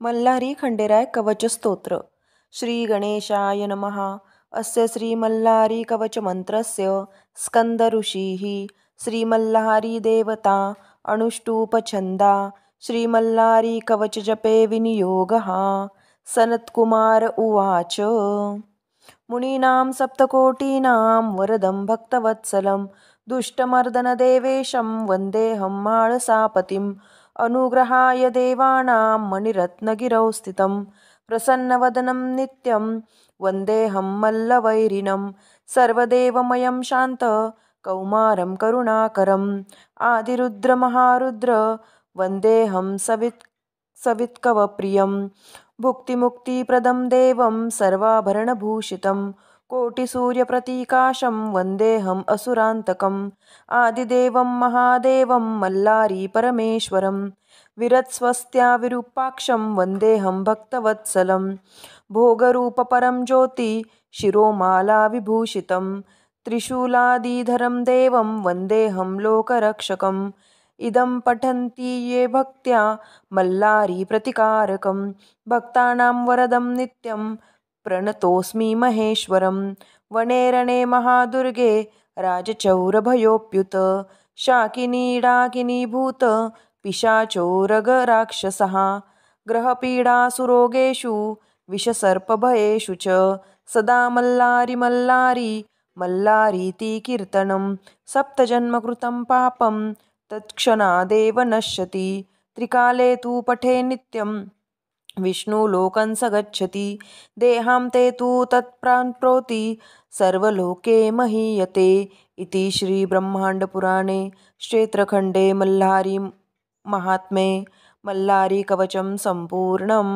मल्हारी खंडेराय कवच स्तोत्र। श्री गणेशाय नमः। अस्य श्रीमल्लारी कवच मंत्रस्य स्कंद ऋषिः श्रीमल्लारी देवता अनुष्टुपछंदा श्रीमल्लारी कवच जपे विनियोगः। सनत्कुमार उवाच। मुनीनां सप्तकोटीनां वरदं भक्तवत्सलं दुष्टमर्दनदेवेशं वन्देऽहं माळसापतिम्। अनुग्रहाय देवानां मणिरत्नगिरौ स्थितं प्रसन्नवदनं नित्यं वन्देऽहं मल्लवैरिणं। सर्वदेवमयं शान्त कौमारं करुणाकरम् आदिरुद्रमहारुद्र वन्देऽहं सवित्कवप्रियं। भुक्तिमुक्तिप्रदं देवं सर्वाभरणभूषितं कोटिसूर्यप्रतीकाशं वन्देऽहम् असुरान्तकम्। आदिदेवं महादेवं मल्लारी परमेश्वरं विरत्स्वस्त्या विरूपाक्षं वन्देऽहं भक्तवत्सलं। भोगरूपपरं ज्योति शिरोमालाविभूषितं त्रिशूलादिधरं देवं वन्देऽहं लोकरक्षकम्। इदं पठन्ति ये भक्त्या मल्लारी प्रतिकारकं भक्तानां वरदं नित्यं प्रणतोऽस्मि महेश्वरं। वने रणे महादुर्गे राजचौरभयोऽप्युत शाकिनी डाकिनी भूत पिशाचोरगराक्षसः ग्रहपीडासुरोगेषु विषसर्पभयेषु च सदा मल्लारी मल्लारी मल्लारीति कीर्तनं। सप्तजन्मकृतं पापं तत्क्षणादेव नश्यति त्रिकाले तु पठे नित्यं विष्णुलोकं स गच्छति। देहान्ते तु तत्प्राप्नोति सर्वलोके महीयते। इति श्रीब्रह्माण्डपुराणे क्षेत्रखण्डे मल्हारी महात्म्ये मल्लारी कवचं सम्पूर्णम्।